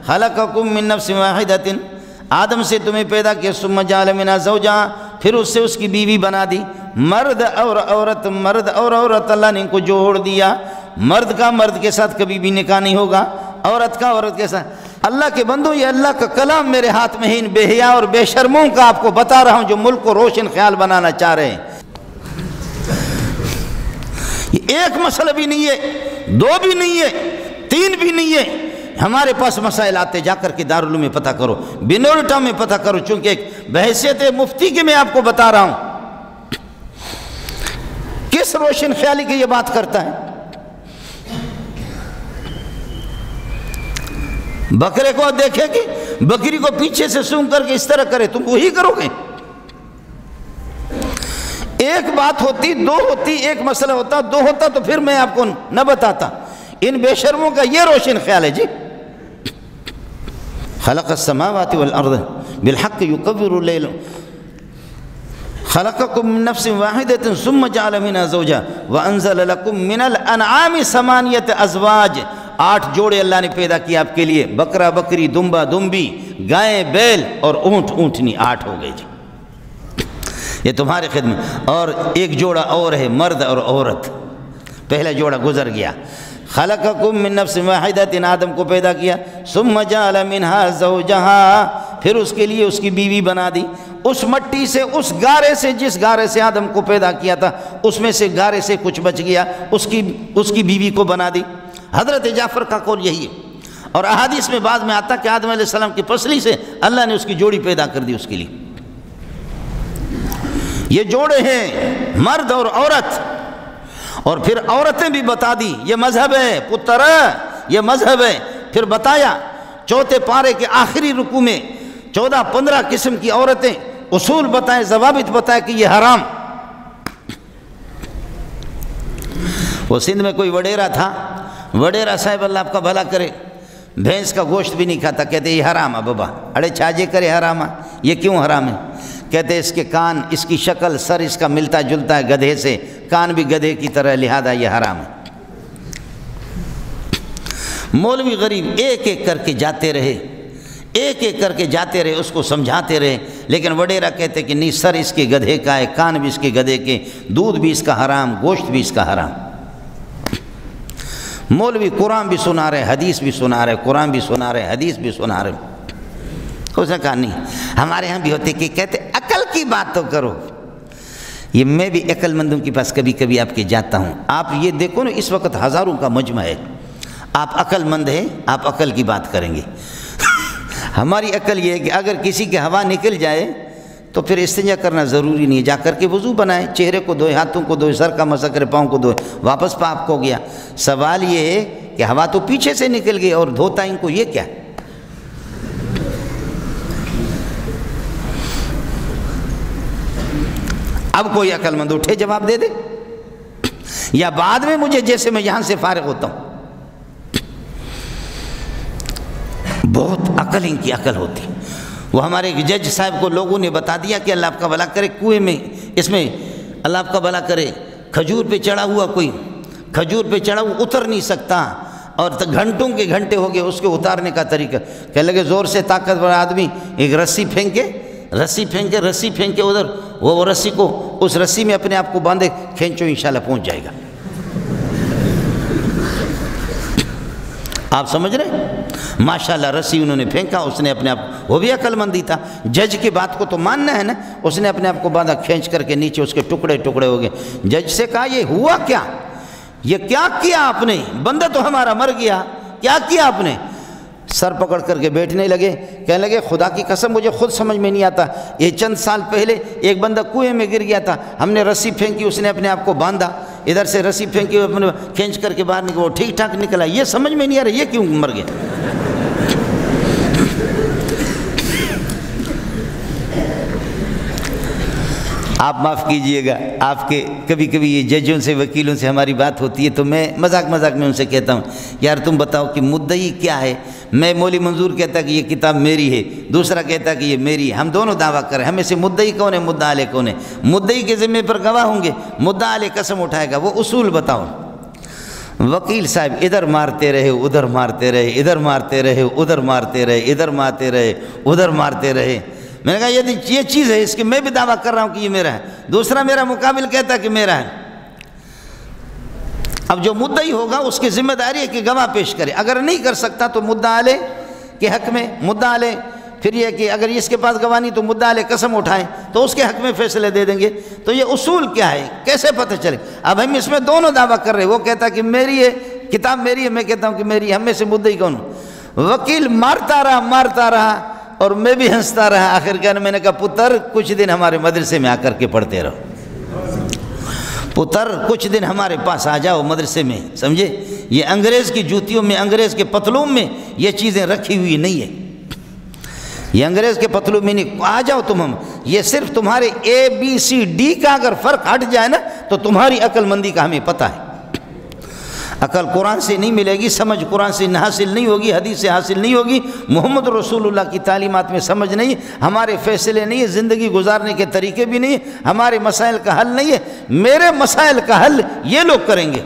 خلقکم من نفس واحدۃ، آدم سے تمہیں پیدا کیا، ثم جعل منها زوجہا، پھر اس سے اس کی بیوی بنا دی، مرد اور عورت، مرد اور عورت اللہ نے ان کو جوڑ دیا۔ مرد کا مرد کے ساتھ کبھی بھی نکاح نہیں ہوگا، عورت کا عورت کے ساتھ۔ اللہ کے بندو، یہ اللہ کا کلام میرے ہاتھ میں ہے، ان بے حیا اور بے شرموں کا آپ کو بتا رہا ہوں جو ملک کو روشن خیال بنانا چاہ رہے ہیں۔ یہ ایک مسئلہ بھی نہیں ہے، دو بھی نہیں ہے، تین بھی نہیں ہے۔ ہمارے پاس مسائل آتے، جا کر کے دارالعلوم میں پتہ کرو، بنورٹا میں پتہ کرو، چونکہ ایک بحیثیت مفتی کے میں آپ کو بتا رہا ہوں کس روشن خیالی کی یہ بات کرتا ہے۔ بکرے کو دیکھے کہ بکری کو پیچھے سے سونگ کر کے اس طرح کرے، تم وہی کرو گے؟ ایک بات ہوتی، دو ہوتی، ایک مسئلہ ہوتا، دو ہوتا تو پھر میں آپ کو نہ بتاتا۔ ان بے شرموں کا یہ روشن خیال ہے جی۔ خلق السماوات والارض بالحق يكور الليل خلقكم من نفس واحدة ثم جعل منها زوجها وانزل لكم من الانعام ثمانية ازواج، 8 جوڑے اللہ نے پیدا کیا آپ کے لیے، بکرا بکری، دمبا دمبی، گائے بیل اور اونٹ اونٹنی، 8 ہو گئے جی، یہ تمہارے خدمت۔ اور ایک جوڑا اور ہے، مرد اور عورت، پہلا جوڑا گزر گیا۔ خلقکم من نفس واحدۃ، آدم کو پیدا کیا، ثم جعل منها زوجها، پھر اس کے لیے اس کی بیوی بنا دی، اس مٹی سے، اس گارے سے، جس گارے سے آدم کو پیدا کیا تھا، اس میں سے گارے سے کچھ بچ گیا، اس کی بیوی کو بنا دی۔ حضرت جعفر کا قول یہی ہے، اور احادیث میں بعض میں آتا کہ آدم علیہ السلام کی پسلی سے اللہ نے اس کی جوڑی پیدا کر دی اس کے لیے۔ یہ جوڑے ہیں مرد اور عورت، اور پھر عورتیں بھی بتا دی، یہ مذہب ہے پتر، یہ مذہب ہے۔ پھر بتایا چوتھے پارے کے آخری رکوع میں 14-15 قسم کی عورتیں، اصول بتائے، ضوابط بتائے کہ یہ حرام۔ وہ سندھ میں کوئی وڈیرا تھا، وڈیرا صاحب اللہ آپ کا بھلا کرے، بھینس کا گوشت بھی نہیں کھاتا، کہتے یہ حرام ہے بابا۔ اڑے چھاجے کرے حرام ہے، یہ کیوں حرام ہے؟ کہتے اس کے کان، اس کی شکل، سر اس کا ملتا جلتا ہے گدھے سے، کان بھی گدھے کی طرح، لہذا یہ حرام ہے۔ مولوی غریب ایک ایک کر کے جاتے رہے، ایک ایک کر کے جاتے رہے، اس کو سمجھاتے رہے، لیکن وڈیرا کہتے کہ نہیں، سر اس کے گدھے کا ہے، کان بھی اس کے گدھے کے، دودھ بھی اس کا حرام، گوشت بھی اس کا حرام۔ مولوی قرآن بھی سنا رہے، حدیث بھی سنا رہے، قرآن بھی سنا رہے، حدیث بھی سنا رہے۔ اس نے کہا نہیں، ہمارے ہاں بھی ہوتے کہ کہتے عقل کی بات تو کرو۔ یہ میں بھی عقل مندوں کے پاس کبھی کبھی آپ کے جاتا ہوں، آپ یہ دیکھو نا، اس وقت ہزاروں کا مجمع ہے، آپ عقل مند ہیں، آپ عقل کی بات کریں گے۔ ہماری عقل یہ ہے کہ اگر کسی کی ہوا نکل جائے تو پھر استنجا کرنا ضروری نہیں ہے، جا کر کے وضو بنائے، چہرے کو دھوئے، ہاتھوں کو دھوئے، سر کا مسح کرے، پاؤں کو دھوئے، واپس پاک ہو گیا۔ سوال یہ ہے کہ ہوا تو پیچھے سے نکل گئی اور دھوتا ان کو، یہ کیا؟ اب کوئی عقل مند اٹھے جواب دے دے، یا بعد میں مجھے، جیسے میں یہاں سے فارغ ہوتا ہوں۔ بہت عقل ان کی عقل ہوتی۔ وہ ہمارے جج صاحب کو لوگوں نے بتا دیا کہ اللہ آپ کا بھلا کرے، کنویں میں، اس میں اللہ آپ کا بھلا کرے، کھجور پہ چڑھا ہوا، کوئی کھجور پہ چڑھا ہوا اتر نہیں سکتا، اور گھنٹوں کے گھنٹے ہو گئے، اس کے اتارنے کا طریقہ کہنے لگے، زور سے طاقتور آدمی ایک رسی پھینکے، رسی پھینکے ادھر، وہ رسی کو، اس رسی میں اپنے آپ کو باندھے، کھینچو انشاءاللہ پہنچ جائے گا۔ آپ سمجھ رہے ہیں؟ ماشاءاللہ رسی انہوں نے پھینکا، اس نے اپنے آپ، وہ بھی عقل مندی تھا، جج کی بات کو تو ماننا ہے نا، اس نے اپنے آپ کو باندھا، کھینچ کر کے نیچے اس کے ٹکڑے ٹکڑے ہو گئے۔ جج سے کہا یہ ہوا کیا؟ یہ کیا کیا آپ نے؟ بندہ تو ہمارا مر گیا، کیا کیا آپ نے؟ سر پکڑ کر کے بیٹھنے لگے، کہنے لگے خدا کی قسم مجھے خود سمجھ میں نہیں آتا، یہ چند سال پہلے ایک بندہ کنویں میں گر گیا تھا، ہم نے رسی پھینکی، اس نے اپنے آپ کو باندھا، ادھر سے رسی پھینکی، اپنے کھینچ کر کے باہر نکلا، وہ ٹھیک ٹھاک نکلا، یہ سمجھ میں نہیں آ رہا یہ کیوں مر گیا؟ آپ معاف کیجئے گا، آپ کے کبھی کبھی یہ ججوں سے، وکیلوں سے ہماری بات ہوتی ہے تو میں مذاق میں ان سے کہتا ہوں، یار تم بتاؤ کہ مدعی کیا ہے؟ میں مولوی منظور کہتا کہ یہ کتاب میری ہے، دوسرا کہتا کہ یہ میری ہے، ہم دونوں دعویٰ کریں، ہمیں سے مدعی کون ہے، مدعا علیہ کون ہے؟ مدعی کے ذمے پر گواہ ہوں گے، مدعا علیہ قسم اٹھائے گا، وہ اصول بتاؤ۔ وکیل صاحب ادھر مارتے رہے ادھر مارتے رہے ادھر مارتے رہے ادھر مارتے رہے ادھر مارتے رہے ادھر مارتے رہے. میں نے کہا یہ چیز ہے، اس کی میں بھی دعویٰ کر رہا ہوں کہ یہ میرا ہے، دوسرا میرا مقابل کہتا کہ میرا ہے. اب جو مدعی ہوگا اس کی ذمہ داری ہے کہ گواہ پیش کرے، اگر نہیں کر سکتا تو مدعا علیہ کے حق میں مدعا علیہ، پھر یہ کہ اگر اس کے پاس گواہ نہیں تو مدعا علیہ قسم اٹھائیں تو اس کے حق میں فیصلے دے دیں گے. تو یہ اصول کیا ہے، کیسے پتہ چلے؟ اب ہم اس میں دونوں دعویٰ کر رہے ہیں، وہ کہتا کہ میری ہے کتاب، میری ہے، میں کہتا ہوں کہ میری ہے، ہم میں سے مدعی کون؟ وکیل مارتا رہا اور میں بھی ہنستا رہا. آخر کار میں نے کہا پتر کچھ دن ہمارے مدرسے میں آ کر کے پڑھتے رہو، پتر کچھ دن ہمارے پاس آ جاؤ مدرسے میں، سمجھے؟ یہ انگریز کی جوتیوں میں، انگریز کے پتلوم میں یہ چیزیں رکھی ہوئی نہیں ہے، یہ انگریز کے پتلوم میں نہیں. آ جاؤ تم، ہم یہ صرف تمہارے ABCD کا اگر فرق ہٹ جائے نا تو تمہاری عقل مندی کا ہمیں پتہ ہے. عقل قرآن سے نہیں ملے گی، سمجھ قرآن سے حاصل نہیں ہوگی، حدیث سے حاصل نہیں ہوگی، محمد رسول اللہ کی تعلیمات میں سمجھ نہیں، ہمارے فیصلے نہیں ہے، زندگی گزارنے کے طریقے بھی نہیں، ہمارے مسائل کا حل نہیں ہے. میرے مسائل کا حل یہ لوگ کریں گے.